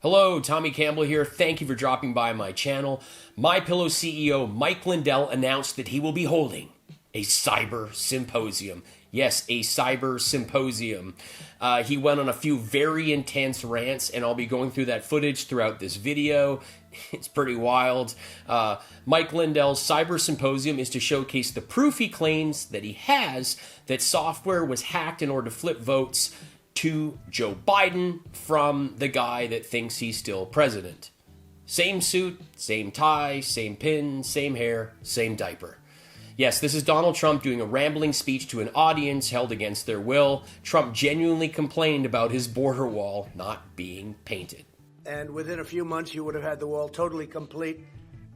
Hello, Tommy Campbell here. Thank you for dropping by my channel. MyPillow CEO Mike Lindell announced that he will be holding a cyber symposium. Yes, a cyber symposium. He went on a few very intense rants, and I'll be going through that footage throughout this video. It's pretty wild. Mike Lindell's cyber symposium is to showcase the proof he claims that he has that software was hacked in order to flip votes to Joe Biden from the guy that thinks he's still president. Same suit, same tie, same pin, same hair, same diaper. Yes, this is Donald Trump doing a rambling speech to an audience held against their will. Trump genuinely complained about his border wall not being painted. And within a few months, you would have had the wall totally complete,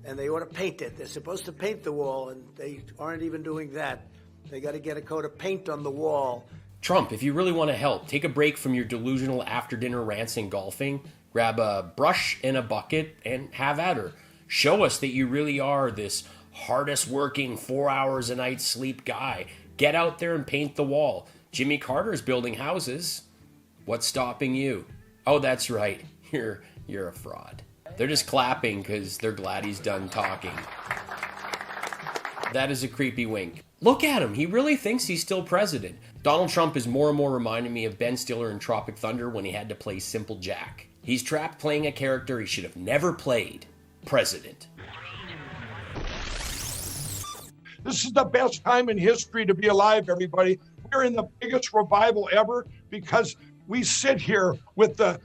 and they ought to paint it. They're supposed to paint the wall, and they aren't even doing that. They got to get a coat of paint on the wall. Trump, if you really want to help, take a break from your delusional after-dinner rants and golfing, grab a brush and a bucket, and have at her. Show us that you really are this hardest-working, 4 hours a night sleep guy. Get out there and paint the wall. Jimmy Carter's building houses. What's stopping you? Oh, that's right. You're a fraud. They're just clapping because they're glad he's done talking. That is a creepy wink. Look at him. He really thinks he's still president. Donald Trump is more and more reminding me of Ben Stiller in Tropic Thunder when he had to play Simple Jack. He's trapped playing a character he should have never played. President. This is the best time in history to be alive, everybody. We're in the biggest revival ever because we sit here with a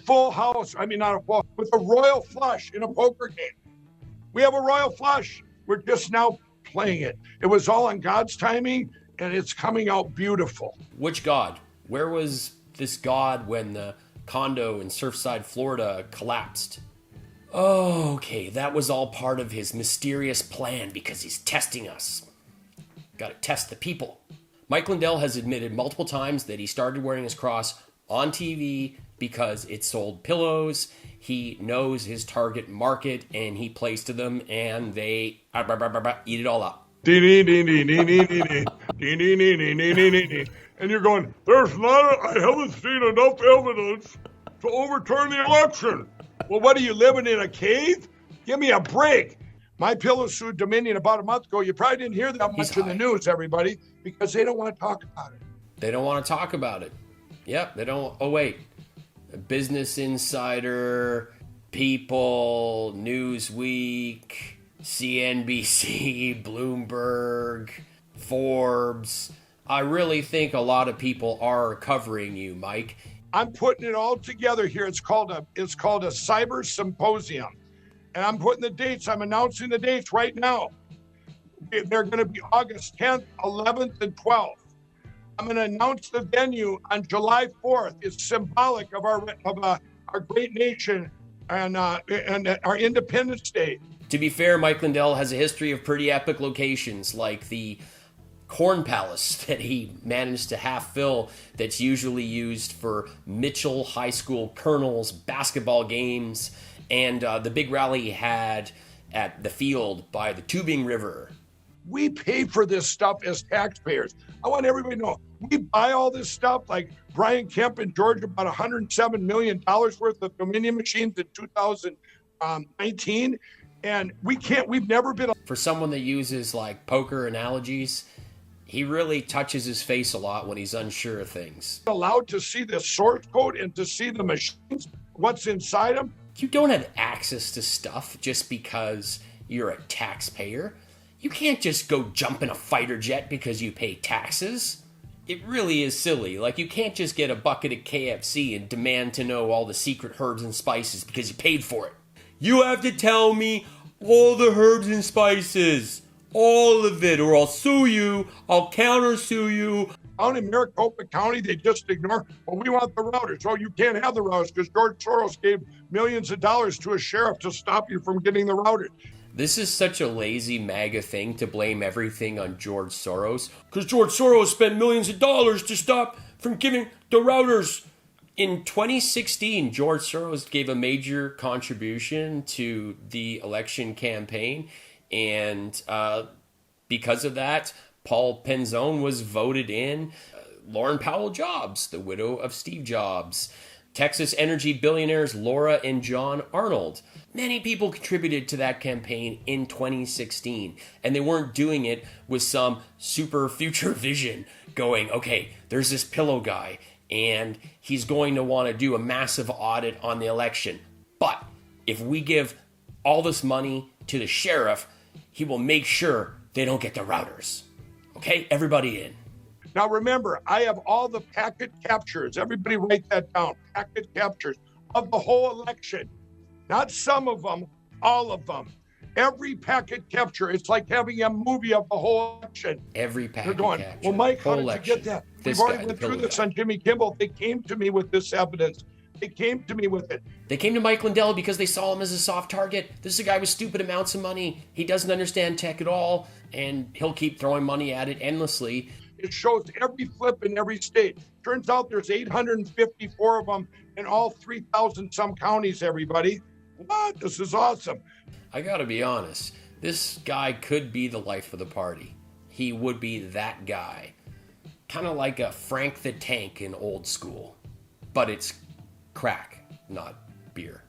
full house. I mean, not a full, with a royal flush in a poker game. We have a royal flush. We're just now playing it. It was all on God's timing, and it's coming out beautiful. Which God? Where was this God when the condo in Surfside, Florida collapsed? Oh, okay, that was all part of his mysterious plan because he's testing us. Gotta test the people. Mike Lindell has admitted multiple times that he started wearing his cross on TV because it sold pillows. He knows his target market and he plays to them and they eat it all up. And you're going, I haven't seen enough evidence to overturn the election. Well, what are you, living in a cave? Give me a break. MyPillow sued Dominion about a month ago. You probably didn't hear that much in the news, everybody, because they don't want to talk about it. They don't want to talk about it. Yep, they don't. Oh, wait. Business Insider, People, Newsweek, CNBC, Bloomberg, Forbes. I really think a lot of people are covering you, Mike. I'm putting it all together here. It's called a cyber symposium. And I'm putting the dates. I'm announcing the dates right now. They're going to be August 10th, 11th, and 12th. I'm going to announce the venue on July 4th. It's symbolic of our great nation and our Independence Day. To be fair, Mike Lindell has a history of pretty epic locations like the Corn Palace that he managed to half fill that's usually used for Mitchell High School Colonels basketball games, and the big rally he had at the field by the Tubing River. We pay for this stuff as taxpayers. I want everybody to know, we buy all this stuff, like Brian Kemp in Georgia bought $107 million worth of Dominion machines in 2019, and we've never been... For someone that uses like poker analogies, he really touches his face a lot when he's unsure of things. Allowed to see the source code and to see the machines, what's inside them. You don't have access to stuff just because you're a taxpayer. You can't just go jump in a fighter jet because you pay taxes. It really is silly. Like, you can't just get a bucket of KFC and demand to know all the secret herbs and spices because you paid for it. You have to tell me all the herbs and spices. All of it, or I'll sue you. I'll counter-sue you. Down in Maricopa County, they just ignore, well, we want the routers. So you can't have the routers because George Soros gave millions of dollars to a sheriff to stop you from getting the routers. This is such a lazy MAGA thing to blame everything on George Soros. Because George Soros spent millions of dollars to stop from giving the routers. In 2016, George Soros gave a major contribution to the election campaign. And because of that, Paul Penzone was voted in. Lauren Powell Jobs, the widow of Steve Jobs. Texas energy billionaires Laura and John Arnold. Many people contributed to that campaign in 2016, and they weren't doing it with some super future vision going, okay, there's this pillow guy, and he's going to want to do a massive audit on the election. But if we give all this money to the sheriff, he will make sure they don't get the routers. Okay, everybody in. Now remember, I have all the packet captures. Everybody write that down. Packet captures of the whole election. Not some of them, all of them. Every packet capture. It's like having a movie of the whole election. Every packet They're going, capture. well, Mike, how whole did you get that? This We've already guy, went the through pillow this guy. on Jimmy Kimmel. They came to me with this evidence. They came to me with it. They came to Mike Lindell because they saw him as a soft target. This is a guy with stupid amounts of money. He doesn't understand tech at all, and he'll keep throwing money at it endlessly. It shows every flip in every state. Turns out there's 854 of them in all 3,000 some counties, everybody. What? This is awesome. I gotta be honest, this guy could be the life of the party. He would be that guy. Kind of like a Frank the Tank in old school. But it's crack, not beer.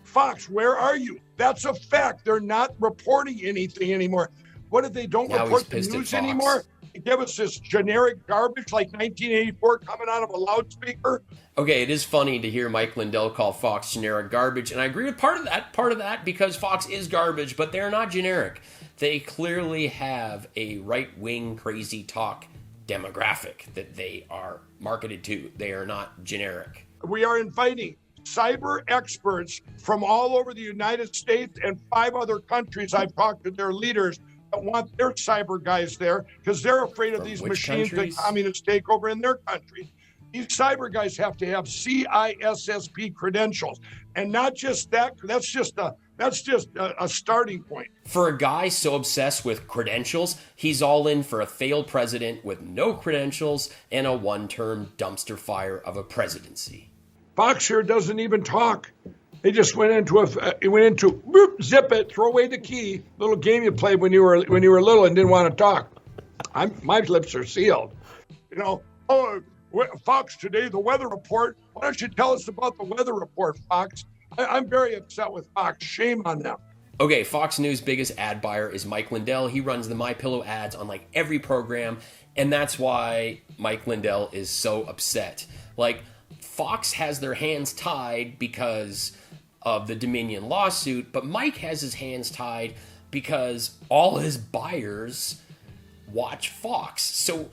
Fox, where are you? That's a fact. They're not reporting anything anymore. What if they don't Now report he's the pissed at news Fox. anymore? They give us this generic garbage like 1984 coming out of a loudspeaker. Okay, it is funny to hear Mike Lindell call Fox generic garbage, and I agree with part of that because Fox is garbage, but they're not generic. They clearly have a right-wing crazy talk demographic that they are marketed to. They are not generic. We are inviting cyber experts from all over the United States and 5 other countries. I've talked to their leaders that want their cyber guys there because they're afraid of From these which machines countries? that communists take over in their country. These cyber guys have to have CISSP credentials, and not just that. That's just a starting point. For a guy so obsessed with credentials, he's all in for a failed president with no credentials and a one-term dumpster fire of a presidency. Fox here doesn't even talk. They just went into boop, zip it, throw away the key. Little game you played when you were little and didn't want to talk. My lips are sealed. Fox today, the weather report. Why don't you tell us about the weather report, Fox? I'm very upset with Fox. Shame on them. Okay, Fox News' biggest ad buyer is Mike Lindell. He runs the MyPillow ads on like every program, and that's why Mike Lindell is so upset. Like, Fox has their hands tied because of the Dominion lawsuit, but Mike has his hands tied because all his buyers watch Fox. So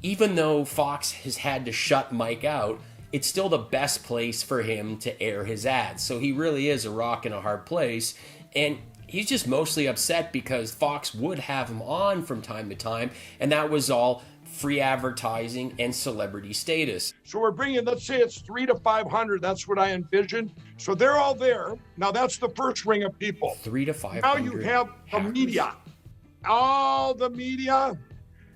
even though Fox has had to shut Mike out, it's still the best place for him to air his ads. So he really is a rock in a hard place. And he's just mostly upset because Fox would have him on from time to time, and that was all free advertising and celebrity status. So we're bringing, let's say it's 300 to 500. That's what I envision. So they're all there. Now that's the first ring of people. 300 to 500. Now you have the media, all the media,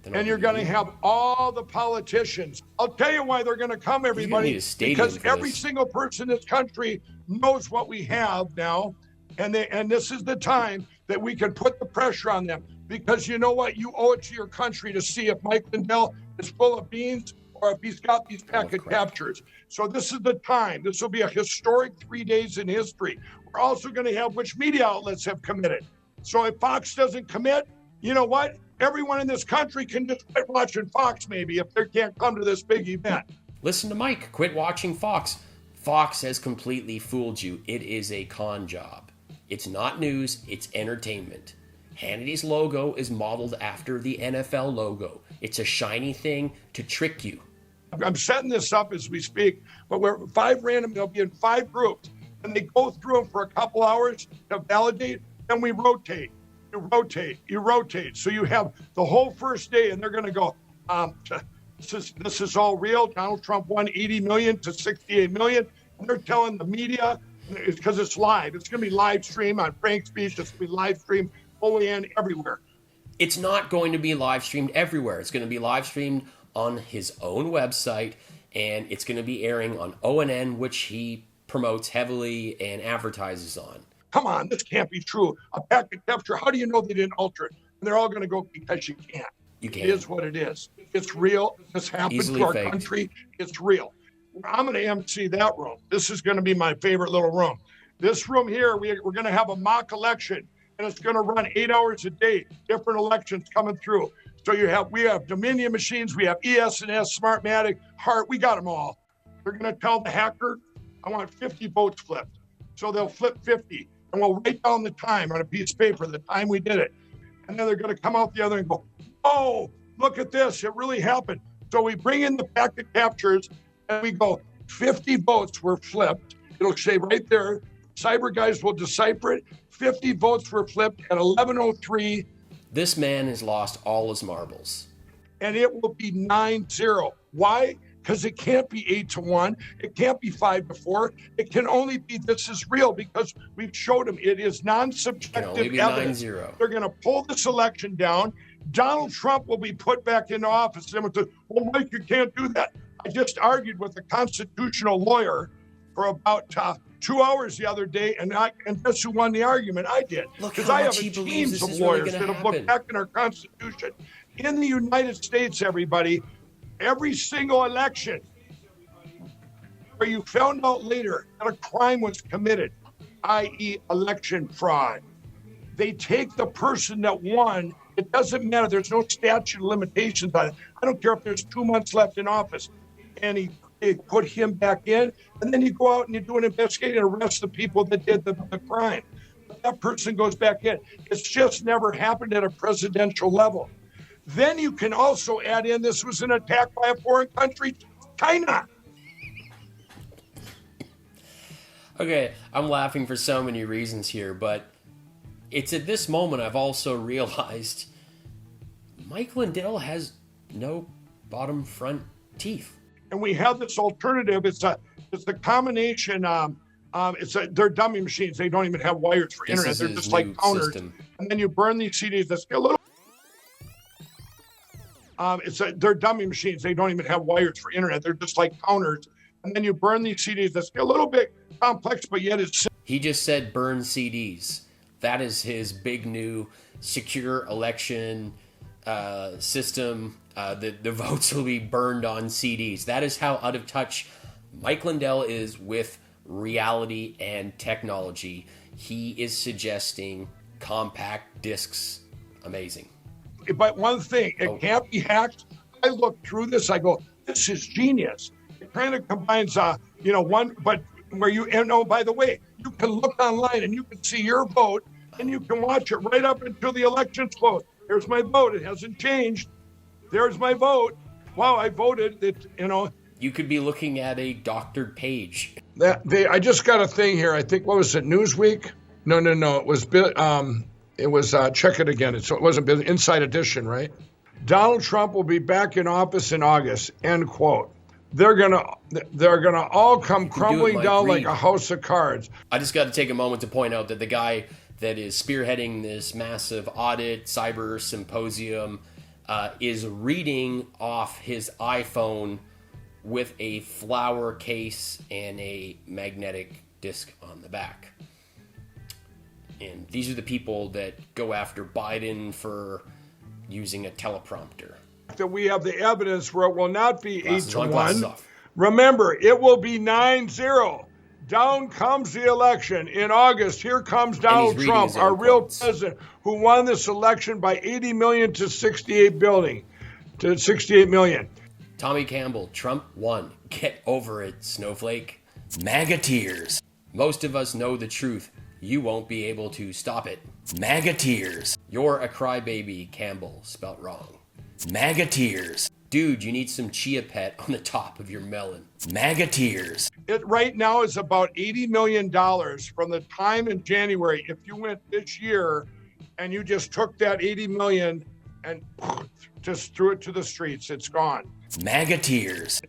and you're going to have all the politicians. I'll tell you why they're going to come, everybody, need a stadium because for every this. single person in this country knows what we have now, and this is the time that we can put the pressure on them. Because you know what? You owe it to your country to see if Mike Lindell is full of beans or if he's got these packet captures. So this is the time. This will be a historic 3 days in history. We're also going to have which media outlets have committed. So if Fox doesn't commit, you know what? Everyone in this country can just quit watching Fox maybe if they can't come to this big event. Listen to Mike. Quit watching Fox. Fox has completely fooled you. It is a con job. It's not news. It's entertainment. Hannity's logo is modeled after the NFL logo. It's a shiny thing to trick you. I'm setting this up as we speak, but we're 5 random, they'll be in 5 groups, and they go through them for a couple hours to validate, and we rotate. You rotate. So you have the whole first day, and they're going to go, this is all real. Donald Trump won 80 million to 68 million, and they're telling the media, because it's live. It's going to be live stream on Frank's Beach. It's going to be live stream OAN everywhere. It's not going to be live streamed everywhere. It's going to be live streamed on his own website, and it's going to be airing on ONN, which he promotes heavily and advertises on. Come on, this can't be true. A packet capture, how do you know they didn't alter it? And they're all going to go, because you can't. You can't. It is what it is. It's real. This happened Easily to our faked. country. It's real. I'm going to MC that room. This is going to be my favorite little room. This room here, we're going to have a mock election, and it's going to run 8 hours a day, different elections coming through. So we have Dominion machines, we have ES&S, Smartmatic, Heart, we got them all. They're going to tell the hacker, I want 50 votes flipped. So they'll flip 50, and we'll write down the time on a piece of paper, the time we did it. And then they're going to come out the other and go, oh, look at this, it really happened. So we bring in the packet captures, and we go, 50 votes were flipped. It'll say right there, cyber guys will decipher it. 50 votes were flipped at 11:03. This man has lost all his marbles. And it will be 9-0. Why? Because it can't be 8-1. It can't be 5-4. It can only be this is real because we've showed them it is non-subjective evidence. 9-0. They're going to pull this election down. Donald Trump will be put back into office. And say, well, Mike, you can't do that. I just argued with a constitutional lawyer for about 2 hours the other day, and guess who won the argument? I did. Because I have a team of lawyers that have looked back in our Constitution. In the United States, everybody, every single election where you found out later that a crime was committed, i.e. election fraud, they take the person that won. It doesn't matter. There's no statute of limitations on it. I don't care if there's 2 months left in office. And they put him back in, and then you go out and you do an investigation and arrest the people that did the crime. But that person goes back in. It's just never happened at a presidential level. Then you can also add in this was an attack by a foreign country, China. Okay, I'm laughing for so many reasons here, but it's at this moment I've also realized Mike Lindell has no bottom front teeth. And we have this alternative. It's the combination. They're dummy machines. They don't even have wires for internet. They're just like counters. System. And then you burn these CDs. That's a little. They're dummy machines. They don't even have wires for internet. They're just like counters. And then you burn these CDs. That's a little bit complex, but yet it's. He just said burn CDs. That is his big new secure election system. The votes will be burned on CDs. That is how out of touch Mike Lindell is with reality and technology. He is suggesting compact discs. Amazing. But one thing, it can't be hacked. I look through this, I go, this is genius. It kind of combines, one, but where by the way, you can look online and you can see your vote and you can watch it right up until the election's closed. Here's my vote. It hasn't changed. There's my vote. Wow, I voted. You could be looking at a doctored page. I just got a thing here. I think, what was it, Newsweek? No. It was check it again. It wasn't Inside Edition, right? Donald Trump will be back in office in August. End quote. They're gonna all come crumbling down like a house of cards. I just got to take a moment to point out that the guy that is spearheading this massive audit cyber symposium is reading off his iPhone with a flower case and a magnetic disc on the back. And these are the people that go after Biden for using a teleprompter. That we have the evidence where it will not be 8-1. Remember, it will be 9-0. Down comes the election in August. Here comes Donald Trump, our real president, who won this election by 80 million to 68 million. Tommy Campbell, Trump won. Get over it, snowflake. MAGA tears. Most of us know the truth. You won't be able to stop it. MAGA tears. You're a crybaby, Campbell, spelt wrong. MAGA tears. Dude, you need some Chia Pet on the top of your melon. MAGA tears. It right now is about $80 million from the time in January. If you went this year and you just took that 80 million and just threw it to the streets, it's gone. MAGA tears.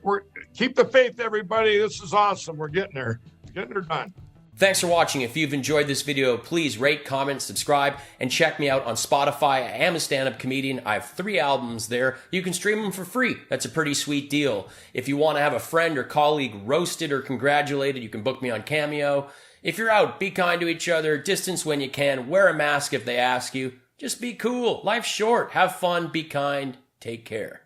Keep the faith, everybody. This is awesome. We're getting there. Getting her done. Thanks for watching. If you've enjoyed this video, please rate, comment, subscribe, and check me out on Spotify. I am a stand-up comedian. I have 3 albums there. You can stream them for free. That's a pretty sweet deal. If you want to have a friend or colleague roasted or congratulated, you can book me on Cameo. If you're out, be kind to each other, distance when you can, wear a mask if they ask you. Just be cool. Life's short. Have fun, be kind, take care.